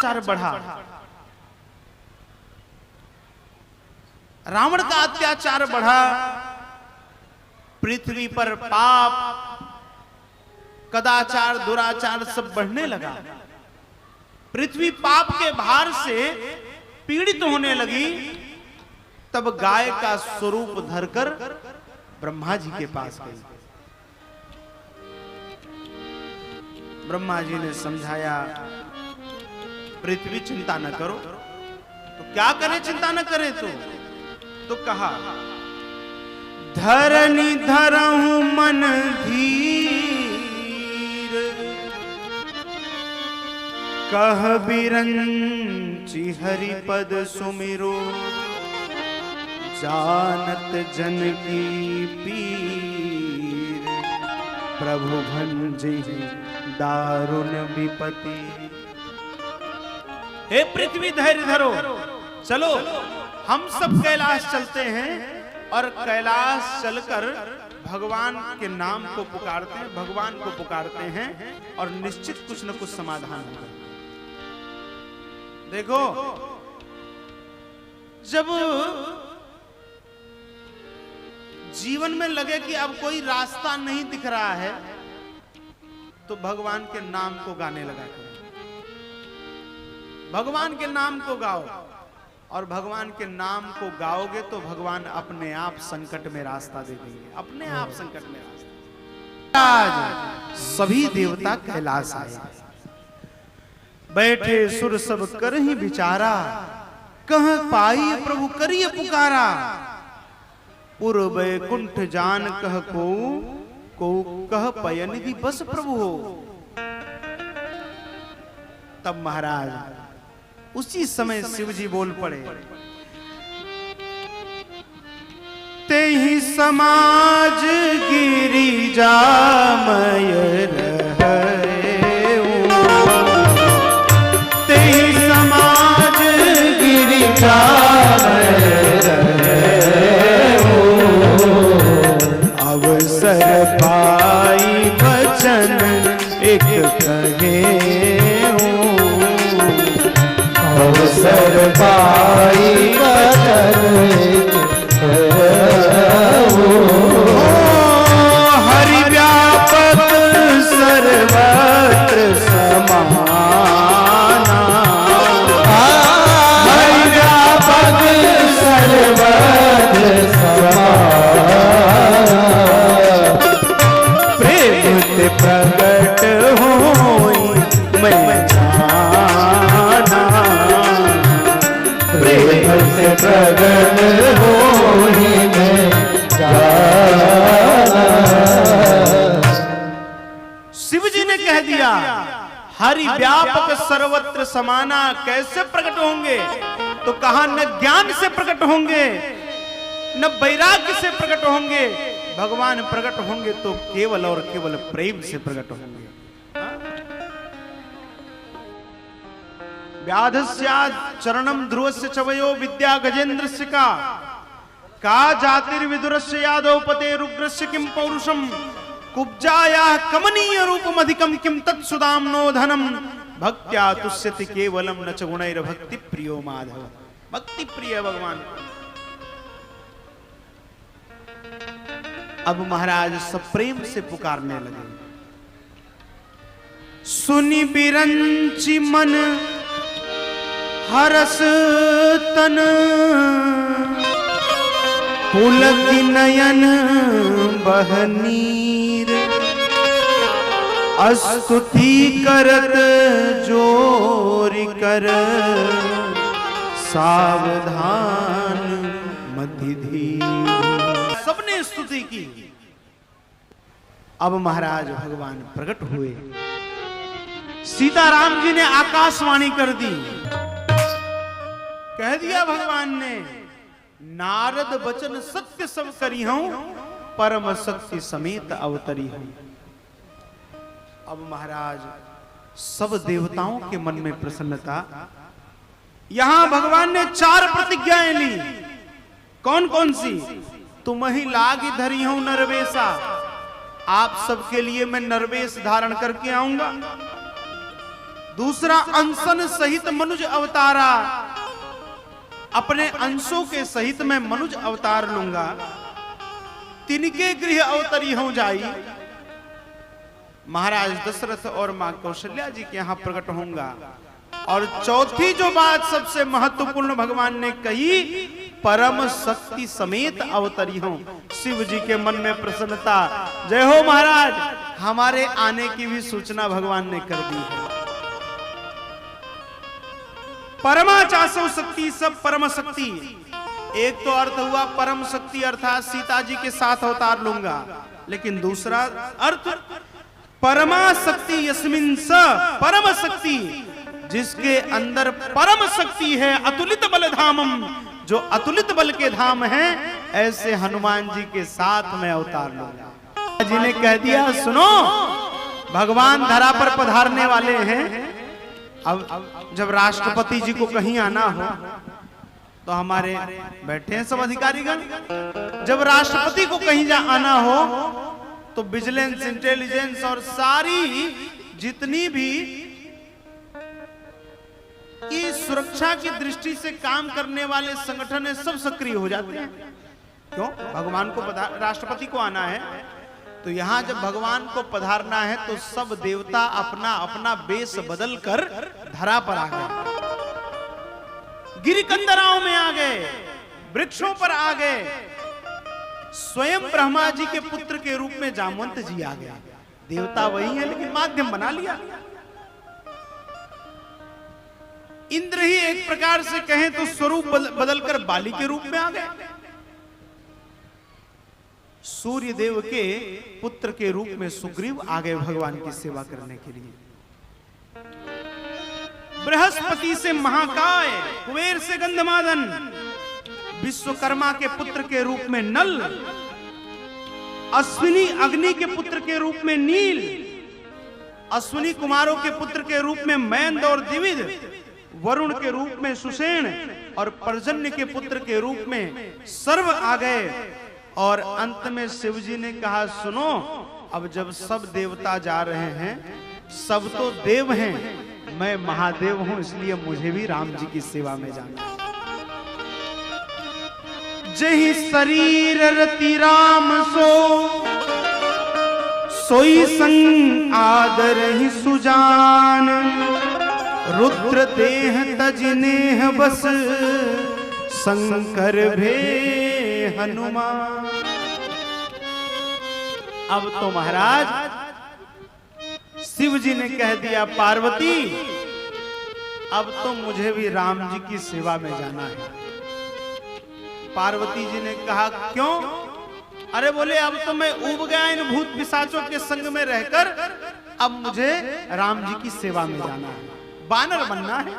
अत्याचार बढ़ा, रावण का अत्याचार बढ़ा, पृथ्वी पर पाप, कदाचार, दुराचार सब बढ़ने लगा। पृथ्वी पाप के भार से पीड़ित होने लगी। तब गाय का स्वरूप धरकर ब्रह्मा जी के पास गई। ब्रह्मा जी ने समझाया, पृथ्वी चिंता न करो। तो क्या करे, चिंता न करे तो कहा, धरनी धरहूं मन धीर, कह बिरंची हरिपद सुमिरो, जानत जन की पीर, प्रभु भंजे दारुण विपत्ति। हे पृथ्वी धैर्य धरो, चलो हम सब कैलाश चलते हैं और कैलाश चलकर भगवान के नाम को पुकारते हैं, भगवान को पुकारते हैं और निश्चित कुछ न कुछ समाधान होगा। देखो, जब जीवन में लगे कि अब कोई रास्ता नहीं दिख रहा है तो भगवान के नाम को गाने लगा करो। भगवान के नाम को गाओ और भगवान के नाम को गाओगे तो भगवान अपने आप संकट में रास्ता दे देंगे, अपने आप संकट में रास्ता। आज सभी देवता कैलाश आए, बैठे सुर सब कर ही विचारा, कह पाई प्रभु करिए पुकारा, पूर्व बैकुंठ जान कह को कह पयनिधि बस प्रभु हो। तब महाराज उसी समय शिव जी बोल पड़े, ते ही समाज गिरिजा मय रहे, ते ही समाज गिरिजा मय रहे, अवसर पाई वचन एक कहे, अवसर पाई वचन हरि व्यापक सर्वत्र समाना, हरि व्यापक सर्वत्र समाना, प्रेम ते प्रकट होई मैं जाना, प्रेम से प्रकट होई मैं जाना। शिव जी ने कह दिया, हरि व्यापक सर्वत्र समाना कैसे प्रकट होंगे? तो कहा न ज्ञान से प्रकट होंगे न वैराग्य से प्रकट होंगे, भगवान प्रकट होंगे तो केवल और केवल प्रेम से प्रकट होंगे। व्याधस्याद चरणम ध्रुवस्य चवयो विद्या गजेन्द्रस्य का जातिर्विदुरस्य यादव पते रुग्रस्य किम पौरुषम, कुब्जाया कमनीय रूपम अधिकम किम तत्सुदाम्नो धनम, भक्त्या तुष्यति केवलम न च गुणैर भक्ति प्रियो माधव। भक्ति प्रिय भगवान। अब महाराज सब प्रेम से पुकारने लगे, सुनी बिरंची मन हरस तन, पुलकी नयन बहनीर, स्तुति करत जोरि कर, सावधान मति धीर। सबने स्तुति की। अब महाराज भगवान प्रकट हुए। सीताराम जी ने आकाशवाणी कर दी, कह दिया भगवान ने, नारद बचन सत्य सब करी हूं, परम सत्य समेत अवतरी हूं। अब महाराज सब देवताओं के मन में प्रसन्नता। यहां भगवान ने 4 प्रतिज्ञाएं ली। कौन कौन सी? तुम ही लागी धरी हूं नरवेशा, आप सबके लिए मैं नरवेश धारण करके आऊंगा। दूसरा अंशन सहित मनुज अवतारा, अपने अंशों के सहित मैं मनुज अवतार लूंगा, तिनके गृह अवतरी हूं जाई, महाराज दशरथ और मां कौशल्या जी के यहां प्रकट होऊंगा। और चौथी जो बात सबसे महत्वपूर्ण भगवान ने कही, परम शक्ति समेत अवतरी हूं। शिव जी के मन में प्रसन्नता, जय हो महाराज, हमारे आने की भी सूचना भगवान ने कर दी है। परमाचासो शक्ति, सब परम शक्ति। एक तो अर्थ हुआ परम शक्ति अर्थात सीता जी के साथ अवतार लूंगा, लेकिन दूसरा अर्थ परमा शक्ति यस्मिन स परम शक्ति, जिसके अंदर परम शक्ति है, अतुलित बल धामम, जो अतुलित बल के धाम हैं, ऐसे हनुमान जी के साथ मैं अवतार लूंगा। जी ने कह दिया सुनो, भगवान धरा पर पधारने वाले हैं। अब जब राष्ट्रपति जी को कहीं आना हो तो हमारे बैठे हैं सब अधिकारीगण, जब राष्ट्रपति को कहीं आना हो तो विजिलेंस, इंटेलिजेंस और सारी जितनी भी की सुरक्षा की दृष्टि से काम करने वाले संगठन है, सब सक्रिय हो जाते हैं। क्यों? भगवान को राष्ट्रपति को आना है, तो यहां जब भगवान को पधारना है तो सब देवता अपना अपना वेश बदल कर धरा पर आ गए, गिरिकंदराओं में आ गए, वृक्षों पर आ गए। स्वयं ब्रह्मा जी के पुत्र के रूप में जामवंत जी आ गया। देवता वही है लेकिन माध्यम बना लिया। इंद्र ही एक प्रकार से कहें तो स्वरूप बदलकर बाली के रूप में आ गए। सूर्य देव के पुत्र के रूप में सुग्रीव आ गए भगवान की सेवा करने के लिए। बृहस्पति से महाकाय, कुबेर से गंधमादन, विश्वकर्मा के पुत्र के रूप में नल, अश्विनी अग्नि के पुत्र के रूप में नील, अश्विनी कुमारों के पुत्र के रूप में मैंद और द्विविद, वरुण के रूप में सुषेण और पर्जन्य के पुत्र के रूप में सर्व आ गए। और अंत में शिव जी ने कहा सुनो, अब जब सब देवता जा रहे हैं, सब तो देव हैं, मैं महादेव हूं, इसलिए मुझे भी राम जी की सेवा में जाना है। जही शरीर रति राम सोई संग आदर ही सुजान, रुद्र देह तजनेह बस शंकर भे हनुमान। अब तो महाराज शिव जी ने कह दिया पार्वती, अब तो मुझे भी राम जी की सेवा में जाना है। पार्वती जी ने कहा क्यों? अरे बोले अब तो मैं उब गया इन भूत पिशाचों के संग में रहकर, अब मुझे राम जी की सेवा में जाना है, बानर बनना है।